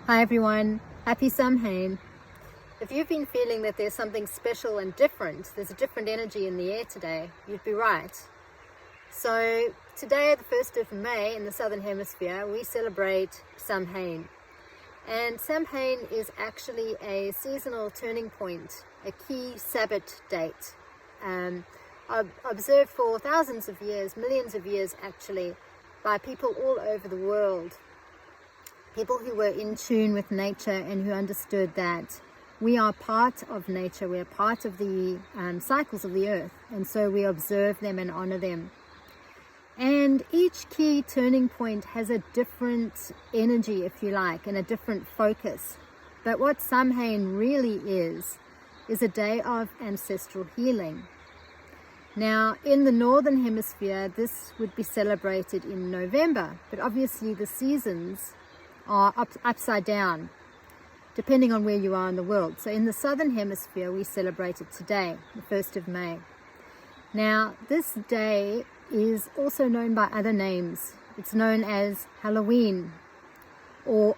Hi everyone, happy Samhain. If you've been feeling that there's something special and different, there's a different energy in the air today, you'd be right. So today, the 1st of May in the Southern Hemisphere, we celebrate Samhain. And Samhain is actually a seasonal turning point, a key Sabbath date, observed for thousands of years, millions of years actually, by people all over the world. People who were in tune with nature and who understood that we are part of nature, we are part of the cycles of the earth, and so we observe them and honor them. And each key turning point has a different energy, if you like, and a different focus. But what Samhain really is a day of ancestral healing. Now, in the Northern Hemisphere, this would be celebrated in November, but obviously the seasons are upside down, depending on where you are in the world. So in the Southern Hemisphere, we celebrate it today, the 1st of May. Now, this day is also known by other names. It's known as Halloween, or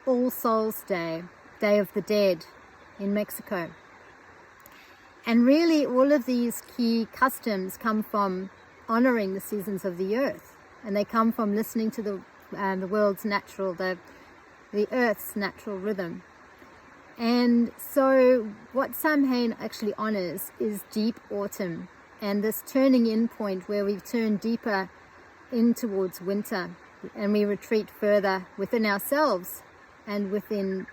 All Souls Day, Day of the Dead in Mexico. And really, all of these key customs come from honoring the seasons of the earth, and they come from listening to the world's natural, the earth's natural rhythm. And so what Samhain actually honors is deep autumn and this turning in point where we turn deeper in towards winter and we retreat further within ourselves and within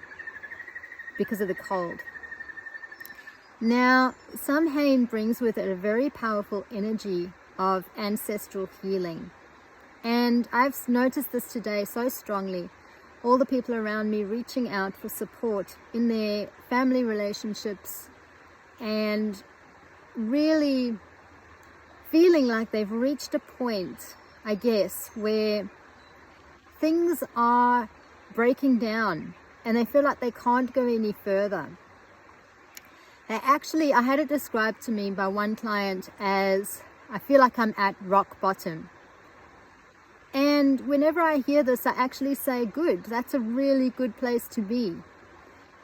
because of the cold. Now, Samhain brings with it a very powerful energy of ancestral healing. And I've noticed this today so strongly. All the people around me reaching out for support in their family relationships and really feeling like they've reached a point, I guess, where things are breaking down and they feel like they can't go any further. I had it described to me by one client as, I feel like I'm at rock bottom. And whenever I hear this, I actually say, good, that's a really good place to be.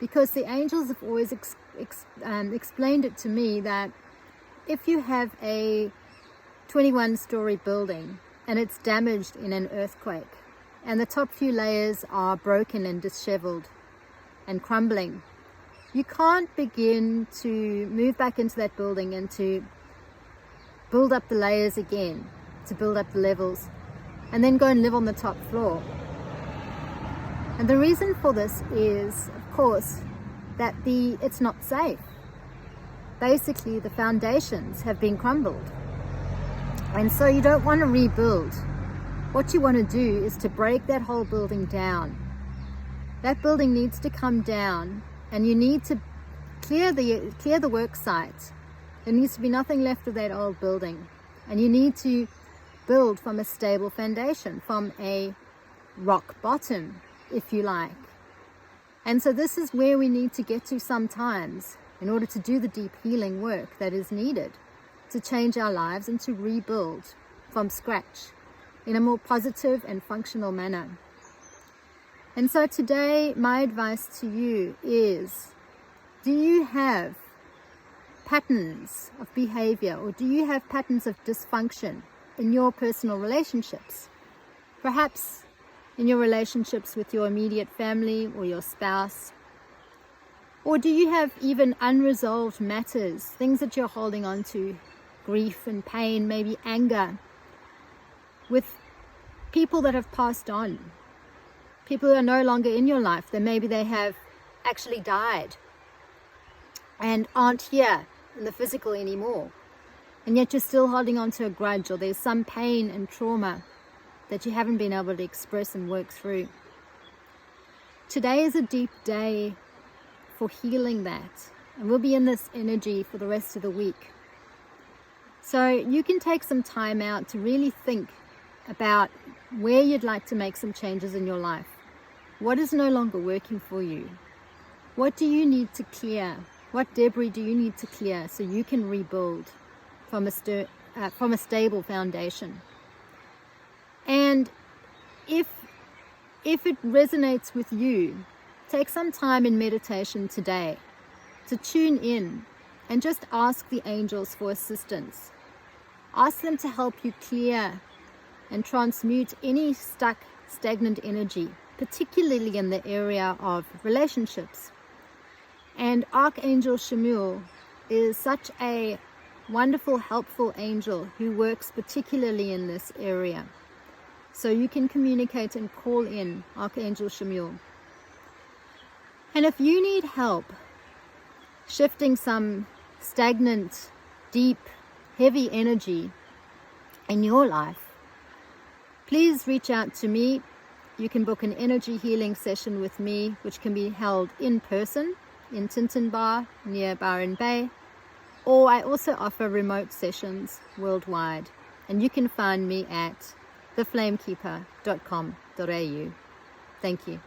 Because the angels have always explained it to me that if you have a 21-story building and it's damaged in an earthquake, and the top few layers are broken and disheveled and crumbling, you can't begin to move back into that building and to build up the layers again, to build up the levels, and then go and live on the top floor. And the reason for this is, of course, that it's not safe. Basically, the foundations have been crumbled. And so you don't want to rebuild. What you want to do is to break that whole building down. That building needs to come down, and you need to clear the work site. There needs to be nothing left of that old building. And you need to build from a stable foundation, from a rock bottom, if you like. And so this is where we need to get to sometimes in order to do the deep healing work that is needed to change our lives and to rebuild from scratch in a more positive and functional manner. And so today, my advice to you is, do you have patterns of behavior, or do you have patterns of dysfunction in your personal relationships? Perhaps in your relationships with your immediate family or your spouse? Or do you have even unresolved matters, things that you're holding on to, grief and pain, maybe anger, with people that have passed on, people who are no longer in your life, that maybe they have actually died and aren't here in the physical anymore? And yet you're still holding on to a grudge, or there's some pain and trauma that you haven't been able to express and work through. Today is a deep day for healing that. And we'll be in this energy for the rest of the week. So you can take some time out to really think about where you'd like to make some changes in your life. What is no longer working for you? What do you need to clear? What debris do you need to clear so you can rebuild from a stable foundation? And if it resonates with you, take some time in meditation today to tune in and just ask the angels for assistance. Ask them to help you clear and transmute any stuck, stagnant energy, particularly in the area of relationships. And Archangel Chamuel is such a wonderful, helpful angel who works particularly in this area. So you can communicate and call in Archangel Chamuel. And if you need help shifting some stagnant, deep, heavy energy in your life, please reach out to me. You can book an energy healing session with me, which can be held in person in Tintin Bar near Byron Bay, or I also offer remote sessions worldwide. And you can find me at theflamekeeper.com.au. Thank you.